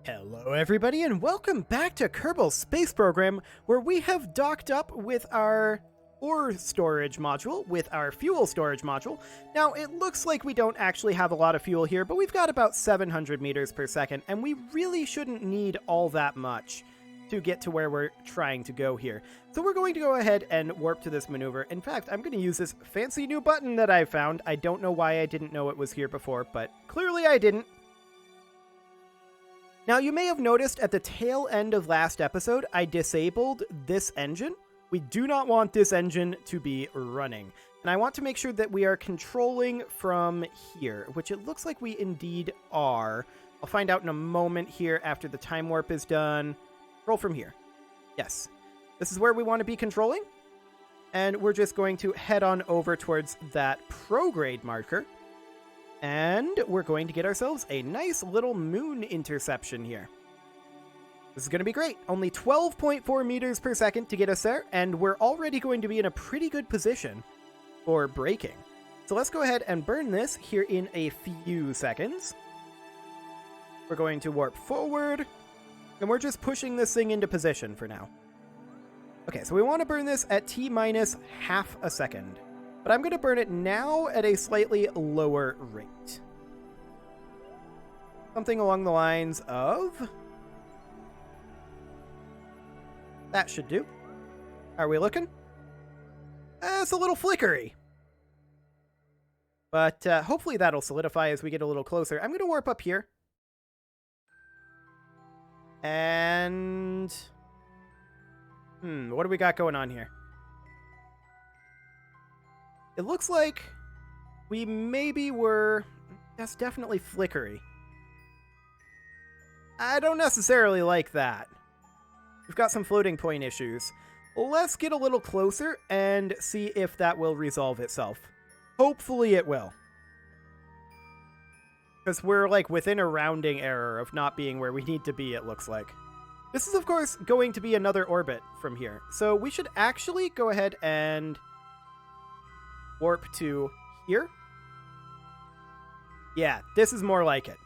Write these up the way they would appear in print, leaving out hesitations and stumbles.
Hello everybody and welcome back to Kerbal's space program, where we have docked up with our ore storage module, with our fuel storage module. Now it looks like we don't actually have a lot of fuel here, but we've got about 700 meters per second, and we really shouldn't need all that much to get to where we're trying to go here. So we're going to go ahead and warp to this maneuver. In fact, I'm going to use this fancy new button that I found. I don't know why I didn't know it was here before, but clearly I didn't. Now, you may have noticed at the tail end of last episode, I disabled this engine. We do not want this engine to be running. And I want to make sure that we are controlling from here, which it looks like we indeed are. I'll find out in a moment here after the time warp is done. Roll from here. Yes. This is where we want to be controlling. And we're just going to head on over towards that prograde marker. And we're going to get ourselves a nice little moon interception here. This is going to be great. Only 12.4 meters per second to get us there, and we're already going to be in a pretty good position for braking. So let's go ahead and burn this here in a few seconds. We're going to warp forward, and we're just pushing this thing into position for now. Okay, so we want to burn this at T-minus half a second. But I'm going to burn it now at a slightly lower rate. Something along the lines of... That should do. Are we looking? It's a little flickery. But hopefully that'll solidify as we get a little closer. I'm going to warp up here. And... what do we got going on here? It looks like we maybe were... That's definitely flickery. I don't necessarily like that. We've got some floating point issues. Let's get a little closer and see if that will resolve itself. Hopefully it will. Because we're like within a rounding error of not being where we need to be, it looks like. This is of course going to be another orbit from here. So we should actually go ahead and... warp to here. Yeah, this is more like it.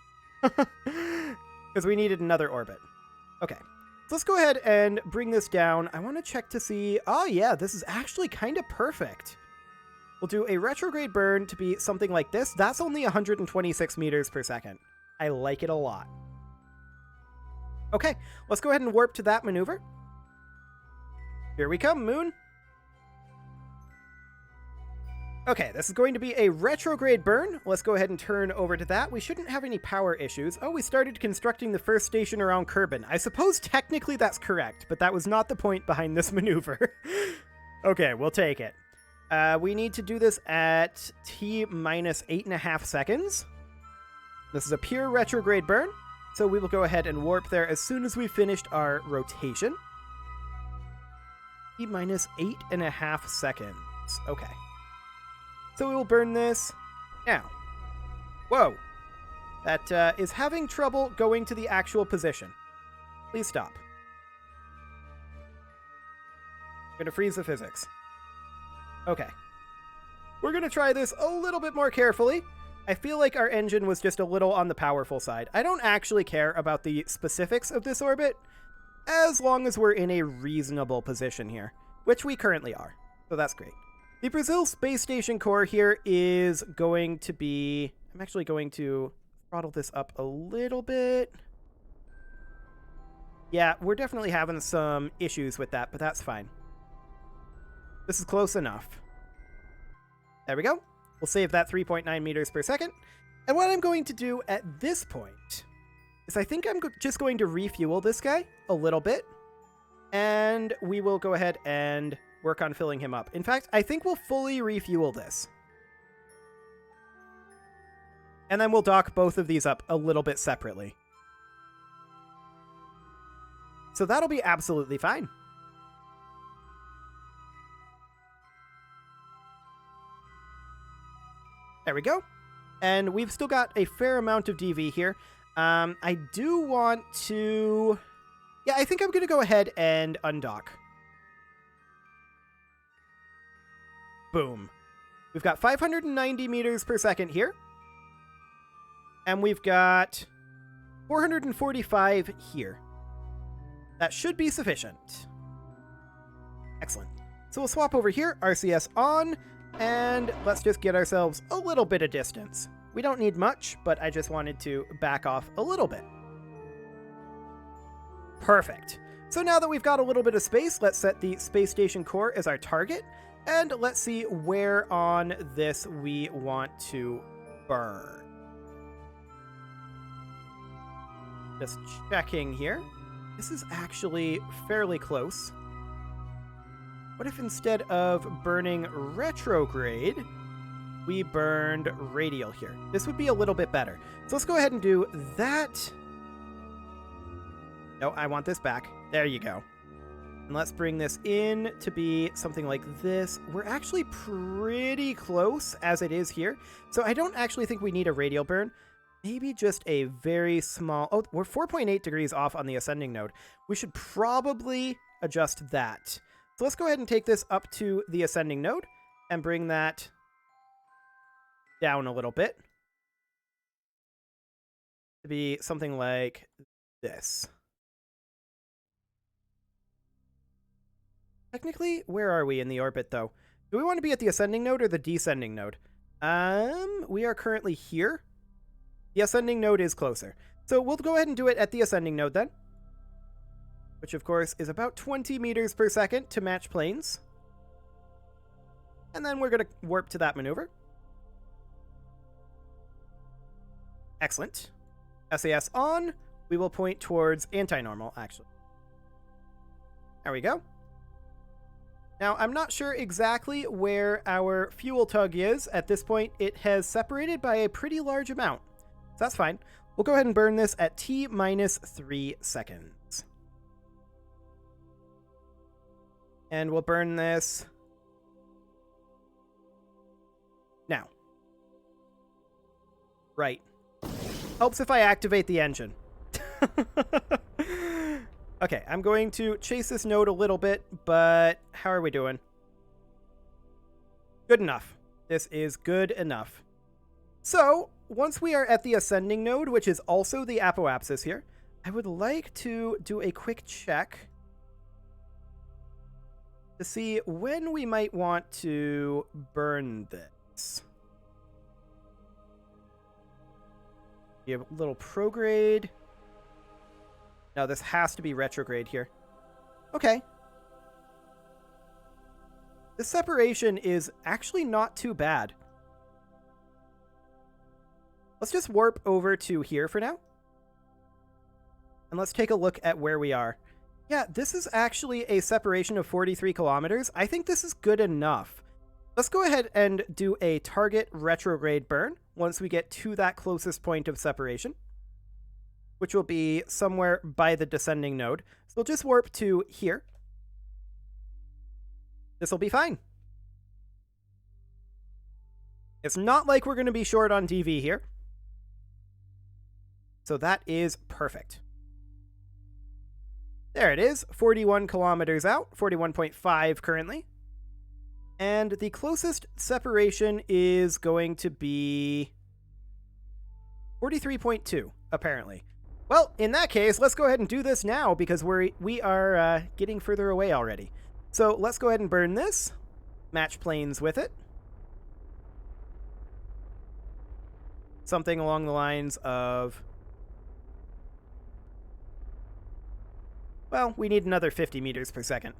Because we needed another orbit. Okay, so let's go ahead and bring this down. I want to check to see... Oh yeah, this is actually kind of perfect. We'll do a retrograde burn to be something like this. That's only 126 meters per second. I like it a lot. Okay, let's go ahead and warp to that maneuver. Here we come, Moon. Okay, this is going to be a retrograde burn. Let's go ahead and turn over to that. We shouldn't have any power issues. Oh, we started constructing the first station around Kerbal. I suppose technically that's correct, but that was not the point behind this maneuver. Okay, we'll take it. We need to do this at T-minus 8.5 seconds. This is a pure retrograde burn, so we will go ahead and warp there as soon as we've finished our rotation. T-minus 8.5 seconds. Okay. So we will burn this now. Whoa. That is having trouble going to the actual position. Please stop. I'm going to freeze the physics. Okay. We're going to try this a little bit more carefully. I feel like our engine was just a little on the powerful side. I don't actually care about the specifics of this orbit, as long as we're in a reasonable position here, which we currently are. So that's great. The Brazil Space Station core here is going to be... I'm actually going to throttle this up a little bit. Yeah, we're definitely having some issues with that, but that's fine. This is close enough. There we go. We'll save that 3.9 meters per second. And what I'm going to do at this point is I think I'm just going to refuel this guy a little bit. And we will go ahead and... work on filling him up. In fact, I think we'll fully refuel this. And then we'll dock both of these up a little bit separately. So that'll be absolutely fine. There we go. And we've still got a fair amount of DV here. I do want to... Yeah, I think I'm going to go ahead and undock. Boom. We've got 590 meters per second here. And we've got 445 here. That should be sufficient. Excellent. So we'll swap over here, RCS on, and let's just get ourselves a little bit of distance. We don't need much, but I just wanted to back off a little bit. Perfect. So now that we've got a little bit of space, let's set the space station core as our target, and let's see where on this we want to burn. Just checking here. This is actually fairly close. What if instead of burning retrograde, we burned radial here? This would be a little bit better. So let's go ahead and do that. No, I want this back. There you go. And let's bring this in to be something like this. We're actually pretty close as it is here. So I don't actually think we need a radial burn. Maybe just a very small... Oh, we're 4.8 degrees off on the ascending node. We should probably adjust that. So let's go ahead and take this up to the ascending node and bring that down a little bit to be something like this. Technically, where are we in the orbit, though? Do we want to be at the ascending node or the descending node? We are currently here. The ascending node is closer. So we'll go ahead and do it at the ascending node then. Which, of course, is about 20 meters per second to match planes. And then we're going to warp to that maneuver. Excellent. SAS on. We will point towards anti-normal, actually. There we go. Now, I'm not sure exactly where our fuel tug is. At this point, it has separated by a pretty large amount. So that's fine. We'll go ahead and burn this at T minus 3 seconds. And we'll burn this now. Right. Helps if I activate the engine. Okay, I'm going to chase this node a little bit, but how are we doing? Good enough. This is good enough. So, once we are at the ascending node, which is also the apoapsis here, I would like to do a quick check to see when we might want to burn this. You have a little prograde. No, this has to be retrograde here. Okay. The separation is actually not too bad. Let's just warp over to here for now. And let's take a look at where we are. Yeah, this is actually a separation of 43 kilometers. I think this is good enough. Let's go ahead and do a target retrograde burn once we get to that closest point of separation, which will be somewhere by the descending node. So we'll just warp to here. This will be fine. It's not like we're going to be short on DV here. So that is perfect. There it is, 41 kilometers out, 41.5 currently. And the closest separation is going to be 43.2, apparently. Well, in that case, let's go ahead and do this now because we are getting further away already. So let's go ahead and burn this. Match planes with it. Something along the lines of... Well, we need another 50 meters per second.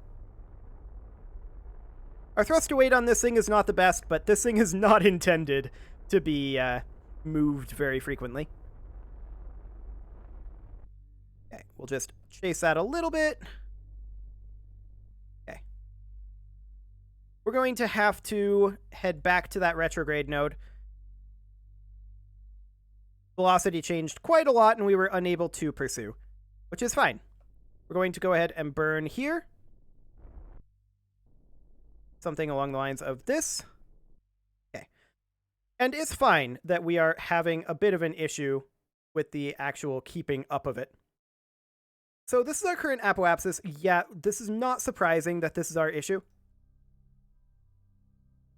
Our thrust to weight on this thing is not the best, but this thing is not intended to be moved very frequently. Okay, we'll just chase that a little bit. Okay. We're going to have to head back to that retrograde node. Velocity changed quite a lot, and we were unable to pursue, which is fine. We're going to go ahead and burn here. Something along the lines of this. Okay. And it's fine that we are having a bit of an issue with the actual keeping up of it. So this is our current apoapsis. Yeah, this is not surprising that this is our issue.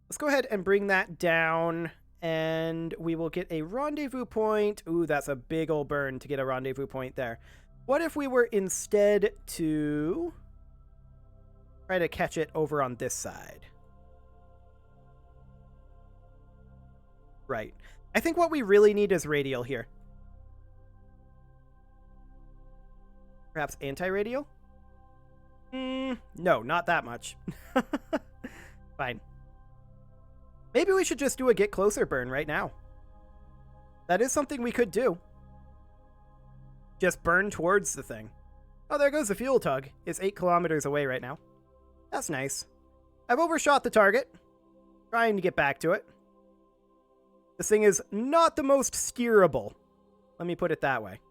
Let's go ahead and bring that down and we will get a rendezvous point. Ooh, that's a big old burn to get a rendezvous point there. What if we were instead to try to catch it over on this side? Right. I think what we really need is radial here. Perhaps anti-radial? No, not that much. Fine. Maybe we should just do a get closer burn right now. That is something we could do. Just burn towards the thing. Oh, there goes the fuel tug. It's 8 kilometers away right now. That's nice. I've overshot the target. Trying to get back to it. This thing is not the most steerable. Let me put it that way.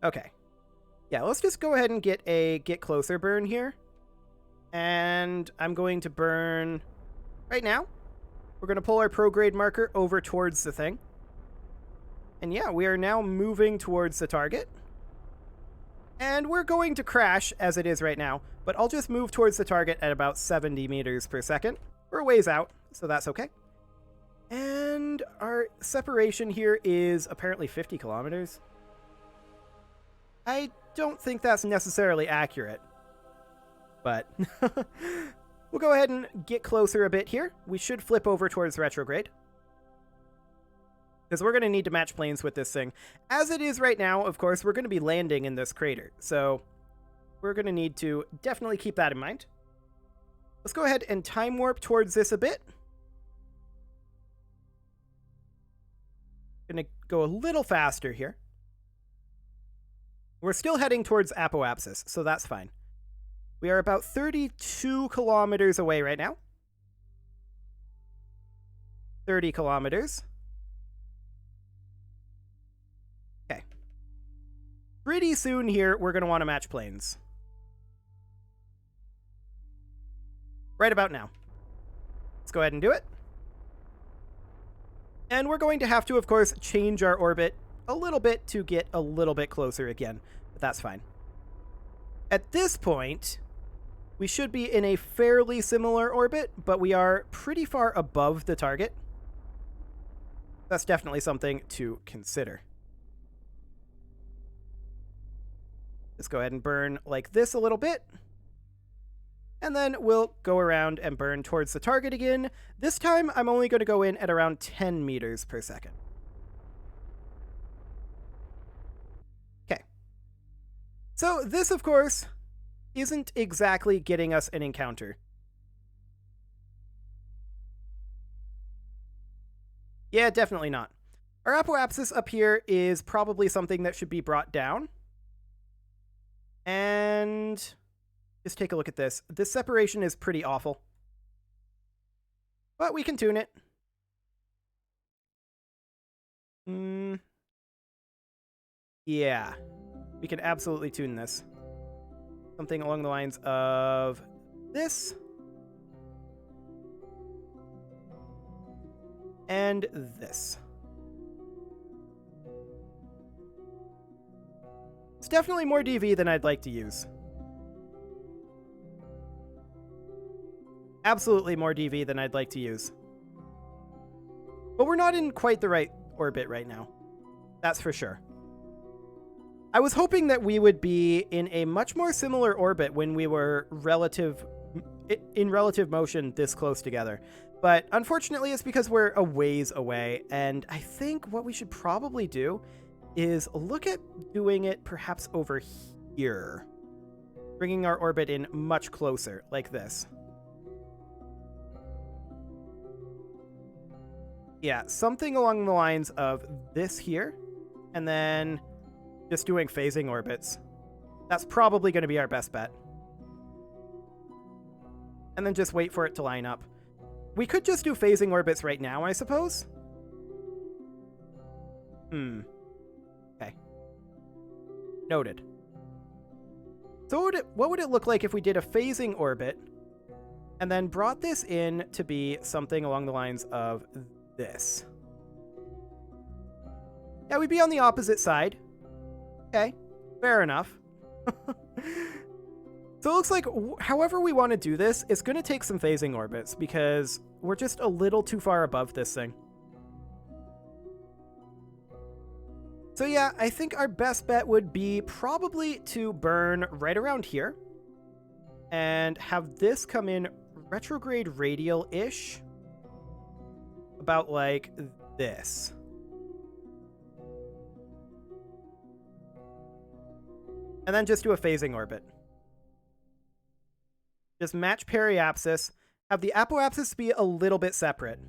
Okay. Yeah, let's just go ahead and get a get closer burn here. And I'm going to burn right now. We're going to pull our prograde marker over towards the thing. And yeah, we are now moving towards the target. And we're going to crash as it is right now, but I'll just move towards the target at about 70 meters per second. We're a ways out, so that's okay. And our separation here is apparently 50 kilometers. I don't think that's necessarily accurate, but we'll go ahead and get closer a bit here. We should flip over towards retrograde, because we're going to need to match planes with this thing. As it is right now, of course, we're going to be landing in this crater, so we're going to need to definitely keep that in mind. Let's go ahead and time warp towards this a bit. Going to go a little faster here. We're still heading towards Apoapsis, so that's fine. We are about 32 kilometers away right now. 30 kilometers. Okay. Pretty soon here, we're going to want to match planes. Right about now. Let's go ahead and do it. And we're going to have to, of course, change our orbit a little bit to get a little bit closer again, but that's fine. At this point, we should be in a fairly similar orbit, but we are pretty far above the target. That's definitely something to consider. Let's go ahead and burn like this a little bit. And then we'll go around and burn towards the target again. This time, I'm only going to go in at around 10 meters per second. Okay. So this, of course, isn't exactly getting us an encounter. Yeah, definitely not. Our apoapsis up here is probably something that should be brought down. And just take a look at this. This separation is pretty awful, but we can tune it. Yeah, we can absolutely tune this. Something along the lines of this. And this. It's definitely more DV than I'd like to use. Absolutely more DV than I'd like to use. But we're not in quite the right orbit right now. That's for sure. I was hoping that we would be in a much more similar orbit when we were in relative motion this close together. But unfortunately, it's because we're a ways away. And I think what we should probably do is look at doing it perhaps over here. Bringing our orbit in much closer, like this. Yeah, something along the lines of this here, and then just doing phasing orbits. That's probably going to be our best bet. And then just wait for it to line up. We could just do phasing orbits right now, I suppose. Okay. Noted. So what would it look like if we did a phasing orbit and then brought this in to be something along the lines of this? Yeah, we'd be on the opposite side. Okay, fair enough. So it looks like however we want to do this, it's going to take some phasing orbits, because we're just a little too far above this thing. So yeah, I think our best bet would be probably to burn right around here and have this come in retrograde radial-ish, about like this. And then just do a phasing orbit. Just match periapsis, have the apoapsis be a little bit separate.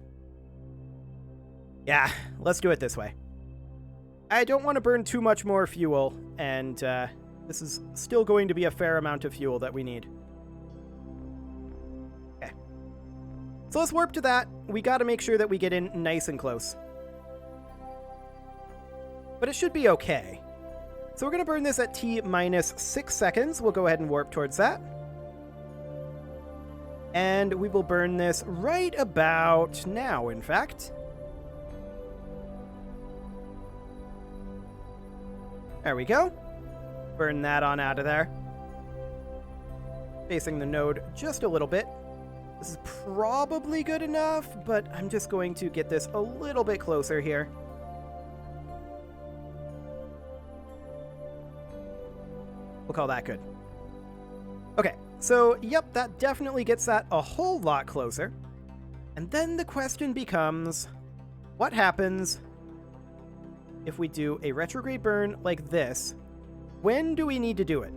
Yeah, let's do it this way. I don't want to burn too much more fuel, and this is still going to be a fair amount of fuel that we need. Okay. So let's warp to that. We got to make sure that we get in nice and close. But it should be okay. So we're going to burn this at T minus 6 seconds. We'll go ahead and warp towards that. And we will burn this right about now, in fact. There we go. Burn that on out of there. Facing the node just a little bit. This is probably good enough, but I'm just going to get this a little bit closer here. We'll call that good. Okay, so yep, that definitely gets that a whole lot closer. And then the question becomes, what happens if we do a retrograde burn like this? When do we need to do it?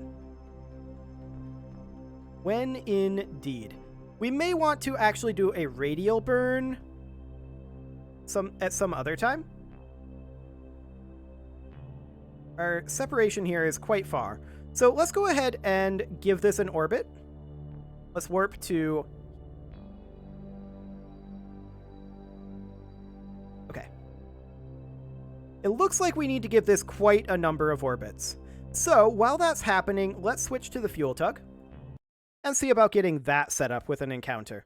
When indeed. We may want to actually do a radial burn at some other time. Our separation here is quite far. So let's go ahead and give this an orbit. Let's warp to... Okay. It looks like we need to give this quite a number of orbits. So while that's happening, let's switch to the fuel tug and see about getting that set up with an encounter.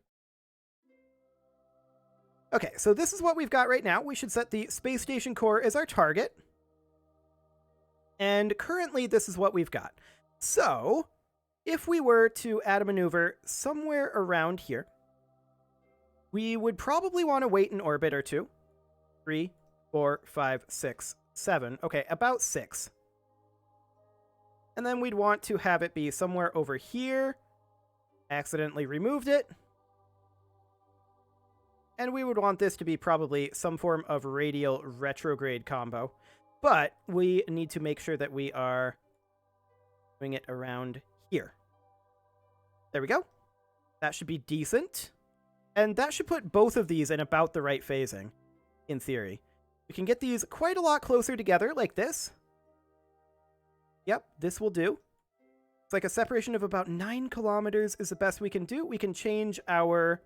Okay, so this is what we've got right now. We should set the space station core as our target. And currently, this is what we've got. So, if we were to add a maneuver somewhere around here, we would probably want to wait an orbit or two. 3, 4, 5, 6, 7. Okay, about 6. And then we'd want to have it be somewhere over here. Accidentally removed it. And we would want this to be probably some form of radial retrograde combo. But we need to make sure that we are doing it around here. There we go. That should be decent. And that should put both of these in about the right phasing, in theory. We can get these quite a lot closer together, like this. Yep, this will do. It's like a separation of about 9 kilometers is the best we can do. We can change our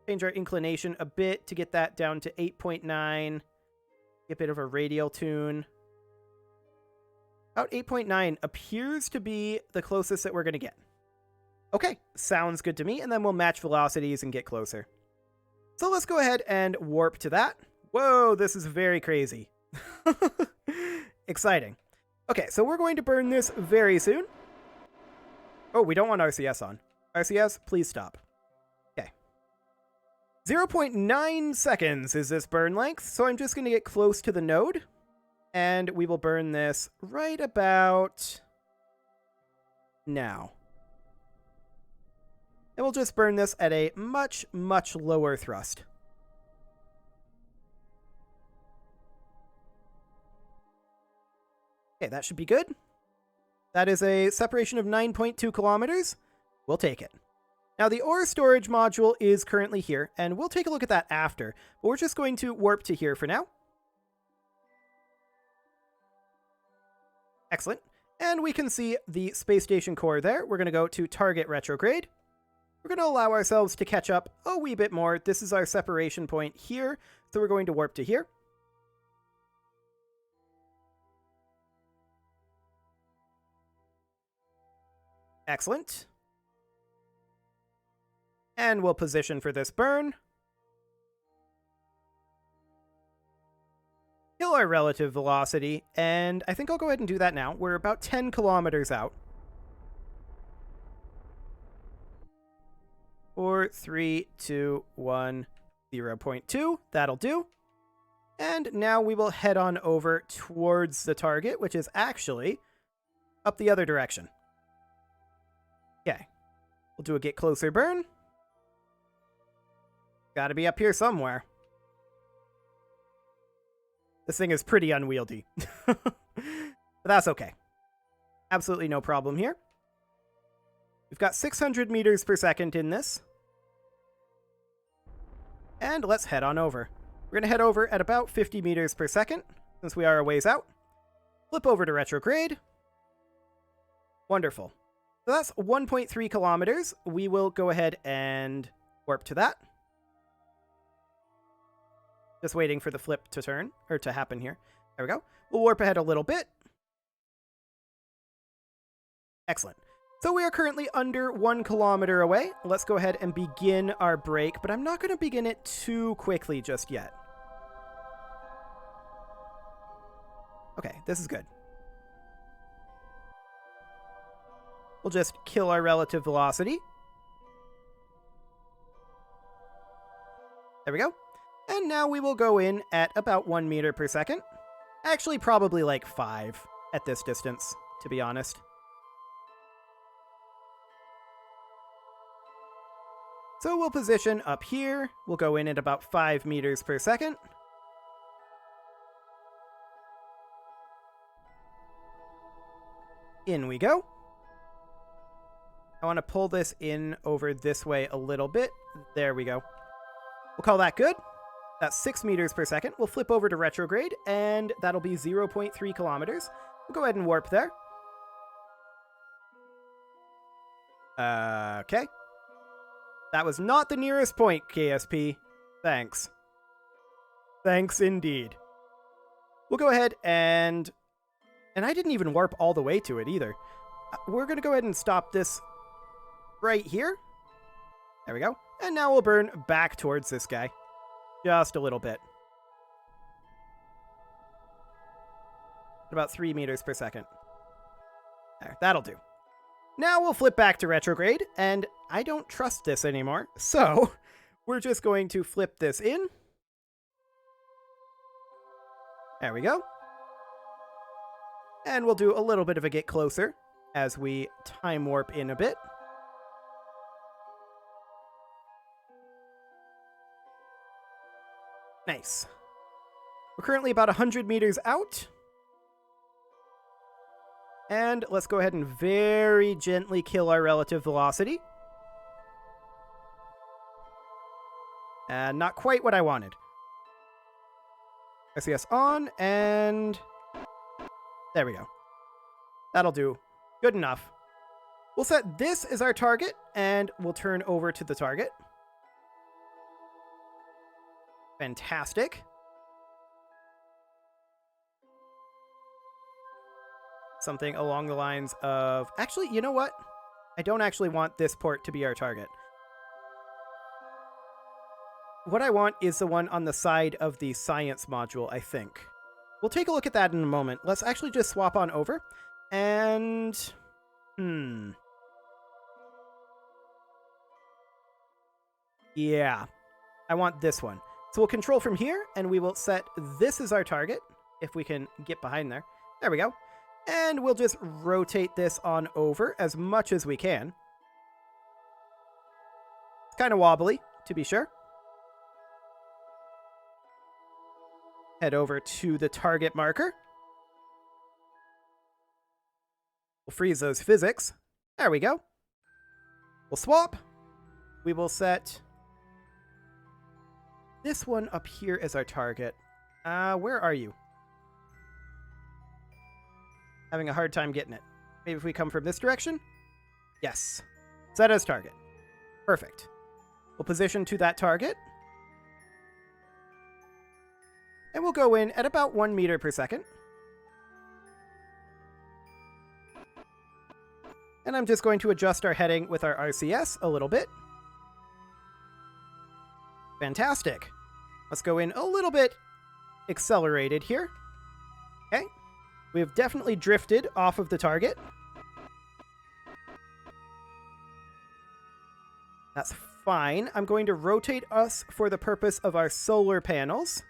inclination a bit to get that down to 8.9. A bit of a radial tune. About 8.9 appears to be the closest that we're going to get. Okay, sounds good to me, and then we'll match velocities and get closer. So let's go ahead and warp to that. Whoa, this is very crazy. Exciting. Okay, so we're going to burn this very soon. Oh, we don't want RCS on. RCS, please stop. 0.9 seconds is this burn length, so I'm just going to get close to the node, and we will burn this right about now. And we'll just burn this at a much, much lower thrust. Okay, that should be good. That is a separation of 9.2 kilometers. We'll take it. Now, the ore storage module is currently here, and we'll take a look at that after, but we're just going to warp to here for now. Excellent. And we can see the space station core there. We're going to go to target retrograde. We're going to allow ourselves to catch up a wee bit more. This is our separation point here, so we're going to warp to here. Excellent. And we'll position for this burn. Kill our relative velocity, and I think I'll go ahead and do that now. We're about 10 kilometers out. 4, 3, 2, 1, 0.2. That'll do. And now we will head on over towards the target, which is actually up the other direction. Okay. We'll do a get closer burn. Gotta be up here somewhere. This thing is pretty unwieldy. But that's okay. Absolutely no problem here. We've got 600 meters per second in this. And let's head on over. We're going to head over at about 50 meters per second, since we are a ways out. Flip over to retrograde. Wonderful. So that's 1.3 kilometers. We will go ahead and warp to that. Just waiting for the flip to turn, or to happen here. There we go. We'll warp ahead a little bit. Excellent. So we are currently under 1 kilometer away. Let's go ahead and begin our break, but I'm not going to begin it too quickly just yet. Okay, this is good. We'll just kill our relative velocity. There we go. And now we will go in at about 1 meter per second. Actually, probably like 5 at this distance, to be honest. So we'll position up here. We'll go in at about 5 meters per second. In we go. I want to pull this in over this way a little bit. There we go. We'll call that good. That's 6 meters per second. We'll flip over to retrograde, and that'll be 0.3 kilometers. We'll go ahead and warp there. Okay. That was not the nearest point, KSP. Thanks. Thanks indeed. We'll go ahead and I didn't even warp all the way to it either. We're going to go ahead and stop this right here. There we go. And now we'll burn back towards this guy. Just a little bit. About 3 meters per second. There, that'll do. Now we'll flip back to retrograde, and I don't trust this anymore, so we're just going to flip this in. There we go. And we'll do a little bit of a get closer as we time warp in a bit. Nice. We're currently about 100 meters out. And let's go ahead and very gently kill our relative velocity. And not quite what I wanted. SES on, and there we go. That'll do. Good enough. We'll set this as our target, and we'll turn over to the target. Fantastic. Something along the lines of... Actually, you know what? I don't actually want this port to be our target. What I want is the one on the side of the science module, I think. We'll take a look at that in a moment. Let's actually just swap on over. And... Yeah. I want this one. So we'll control from here, and we will set this as our target, if we can get behind there. There we go. And we'll just rotate this on over as much as we can. It's kind of wobbly, to be sure. Head over to the target marker. We'll freeze those physics. There we go. We'll swap. We will set this one up here as our target. Where are you? Having a hard time getting it. Maybe if we come from this direction? Yes. Set as target. Perfect. We'll position to that target. And we'll go in at about 1 meter per second. And I'm just going to adjust our heading with our RCS a little bit. Fantastic. Let's go in a little bit accelerated here. Okay. We have definitely drifted off of the target. That's fine. I'm going to rotate us for the purpose of our solar panels.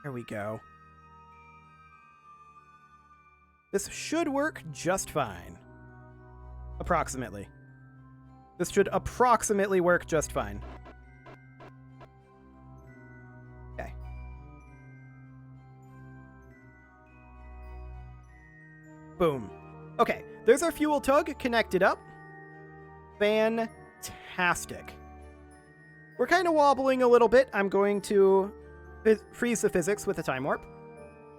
There we go. This should work just fine. Approximately. This should approximately work just fine. Okay. Boom. Okay, there's our fuel tug connected up. Fantastic. We're kind of wobbling a little bit. I'm going to freeze the physics with a time warp.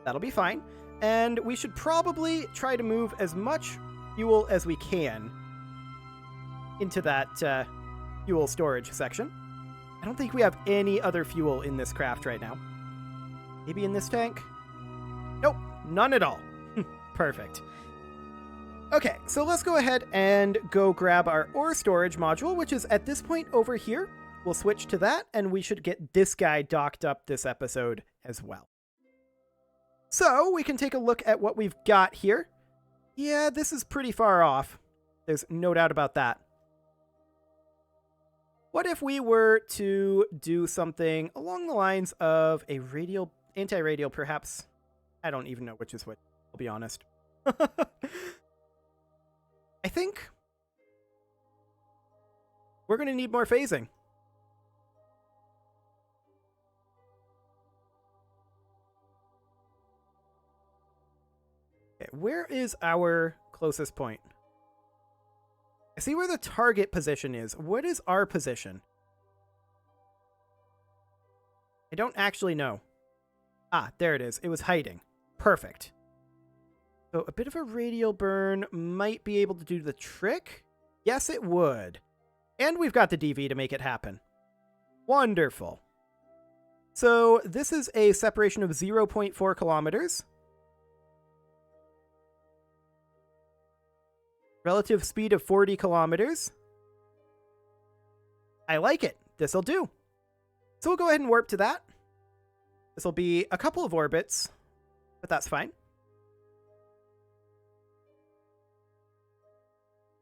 That'll be fine. And we should probably try to move as much fuel as we can into that fuel storage section. I don't think we have any other fuel in this craft right now. Maybe in this tank? Nope, none at all. Perfect. Okay, so let's go ahead and go grab our ore storage module, which is at this point over here. We'll switch to that, and we should get this guy docked up this episode as well. So we can take a look at what we've got here. Yeah, this is pretty far off. There's no doubt about that. What if we were to do something along the lines of a radial, anti-radial perhaps? I don't even know which is which, I'll be honest. I think we're going to need more phasing. Okay, where is our closest point? I see where the target position is. What is our position? I don't actually know. Ah, there it is. It was hiding. Perfect. So a bit of a radial burn might be able to do the trick. Yes, it would. And we've got the DV to make it happen. Wonderful. So this is a separation of 0.4 kilometers. Relative speed of 40 kilometers. I like it. This'll do. So we'll go ahead and warp to that. This will be a couple of orbits, but that's fine.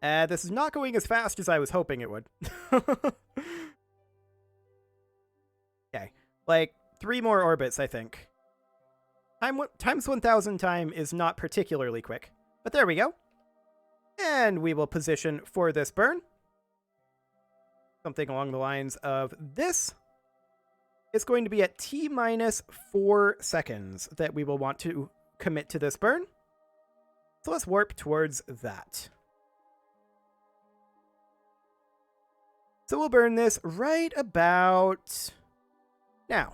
This is not going as fast as I was hoping it would. Okay, like 3 more orbits, I think. Times 1,000 time is not particularly quick, but there we go. And we will position for this burn. Something along the lines of this. It's going to be at T-minus 4 seconds that we will want to commit to this burn. So let's warp towards that. So we'll burn this right about now.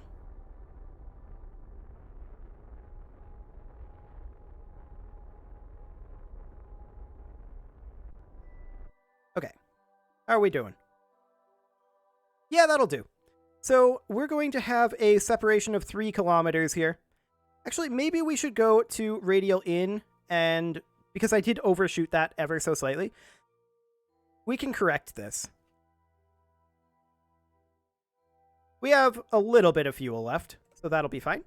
Okay. How are we doing? Yeah, that'll do. So we're going to have a separation of 3 kilometers here. Actually, maybe we should go to radial in, and because I did overshoot that ever so slightly, we can correct this. We have a little bit of fuel left, so that'll be fine.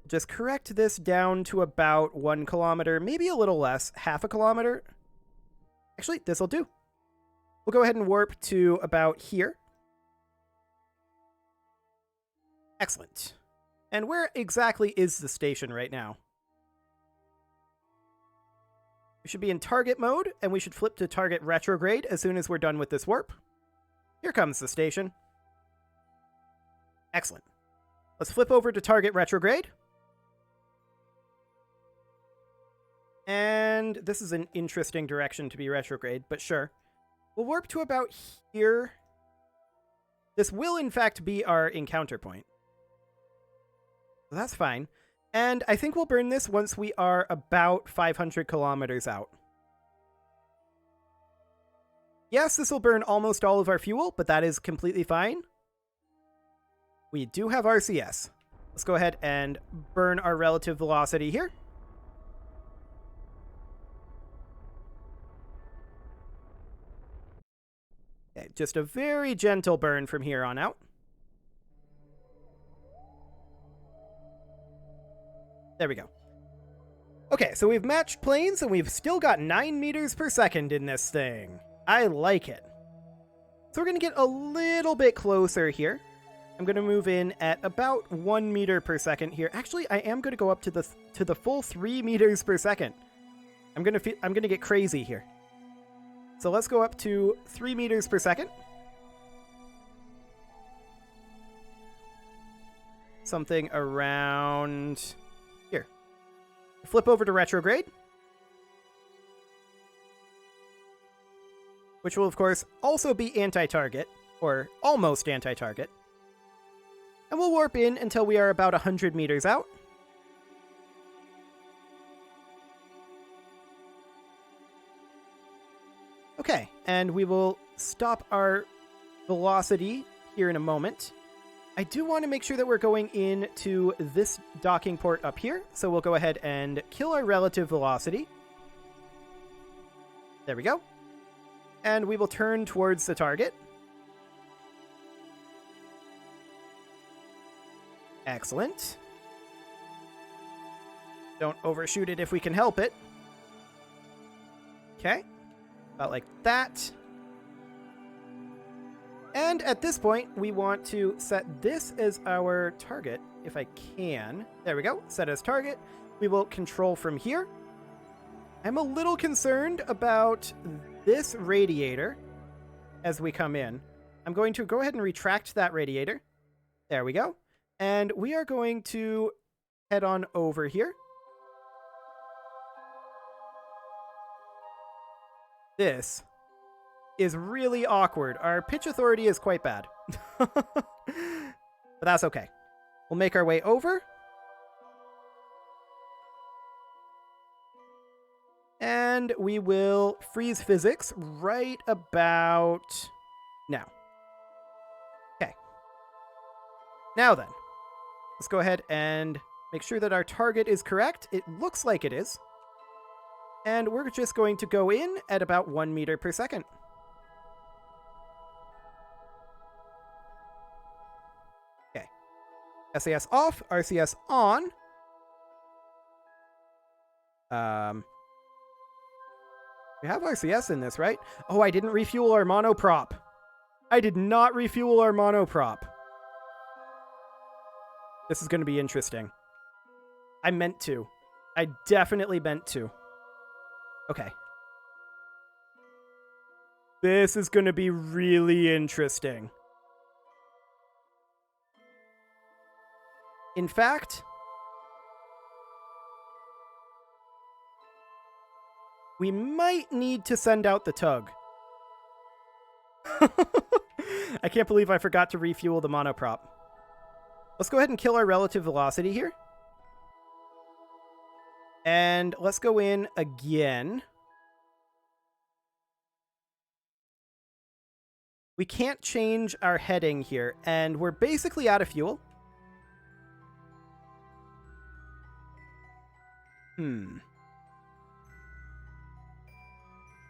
Just correct this down to about 1 kilometer, maybe a little less, half a kilometer. Actually, this'll do. We'll go ahead and warp to about here. Excellent. And where exactly is the station right now? We should be in target mode, and we should flip to target retrograde as soon as we're done with this warp. Here comes the station. Excellent. Let's flip over to target retrograde. And this is an interesting direction to be retrograde, but sure. We'll warp to about here. This will, in fact, be our encounter point. So that's fine. And I think we'll burn this once we are about 500 kilometers out. Yes, this will burn almost all of our fuel, but that is completely fine. We do have RCS. Let's go ahead and burn our relative velocity here. Okay, just a very gentle burn from here on out. There we go. Okay. Okay, so we've matched planes, and we've still got 9 meters per second in this thing. I like it. So we're going to get a little bit closer here. I'm going to move in at about 1 meter per second here. Actually, I am going to go up to the full 3 meters per second. I'm going to get crazy here. So let's go up to 3 meters per second. Something around here. Flip over to retrograde, which will, of course, also be anti-target, or almost anti-target. And we'll warp in until we are about 100 meters out. Okay, and we will stop our velocity here in a moment. I do want to make sure that we're going into this docking port up here, so we'll go ahead and kill our relative velocity. There we go. And we will turn towards the target. Excellent. Don't overshoot it if we can help it. Okay. About like that. And at this point, we want to set this as our target, if I can. There we go. Set as target. We will control from here. I'm a little concerned about this radiator as we come in. I'm going to go ahead and retract that radiator. There we go. And we are going to head on over here. This is really awkward. Our pitch authority is quite bad. But that's okay. We'll make our way over. And we will freeze physics right about now. Okay. Now then, let's go ahead and make sure that our target is correct. It looks like it is. And we're just going to go in at about 1 meter per second. Okay. SAS off, RCS on. We have RCS in this, right? Oh, I didn't refuel our monoprop. I did not refuel our monoprop. This is going to be interesting. I meant to. I definitely meant to. Okay. This is going to be really interesting. In fact, we might need to send out the tug. I can't believe I forgot to refuel the monoprop. Let's go ahead and kill our relative velocity here. And let's go in again. We can't change our heading here, and we're basically out of fuel.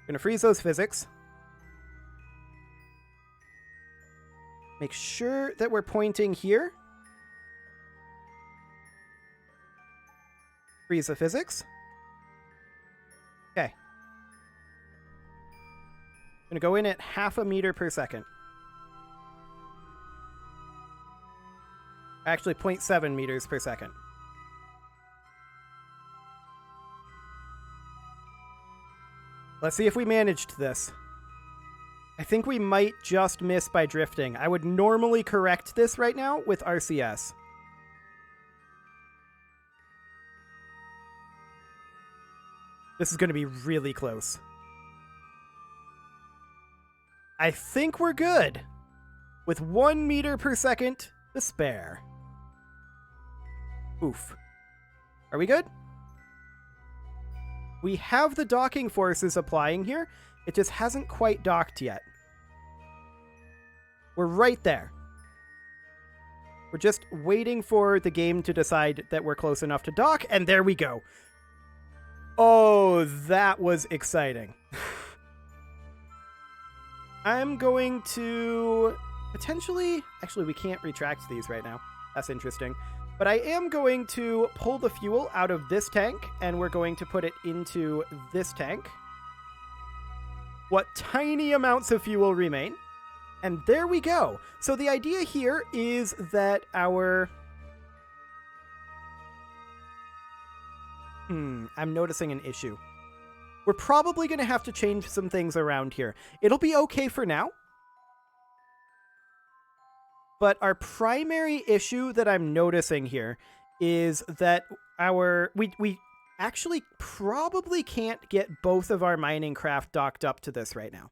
Gonna freeze those physics. Make sure that we're pointing here. Freeze the physics. Okay. I'm gonna go in at 0.5 meter per second. Actually, 0.7 meters per second. Let's see if we managed this. I think we might just miss by drifting. I would normally correct this right now with RCS. This is going to be really close. I think we're good. With 1 meter per second to spare. Oof. Are we good? We have the docking forces applying here. It just hasn't quite docked yet. We're right there. We're just waiting for the game to decide that we're close enough to dock, and there we go. Oh, that was exciting. I'm going to potentially... Actually, we can't retract these right now. That's interesting. But I am going to pull the fuel out of this tank, and we're going to put it into this tank. What tiny amounts of fuel remain. And there we go. So the idea here is that our... I'm noticing an issue. We're probably going to have to change some things around here. It'll be okay for now. But our primary issue that I'm noticing here is that we actually probably can't get both of our mining craft docked up to this right now.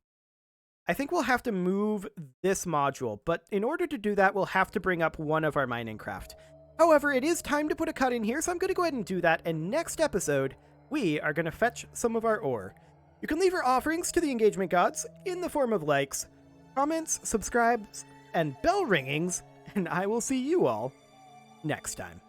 I think we'll have to move this module, but in order to do that, we'll have to bring up one of our mining craft. However, it is time to put a cut in here, so I'm going to go ahead and do that, and next episode, we are going to fetch some of our ore. You can leave your offerings to the engagement gods in the form of likes, comments, subscribes, and bell ringings, and I will see you all next time.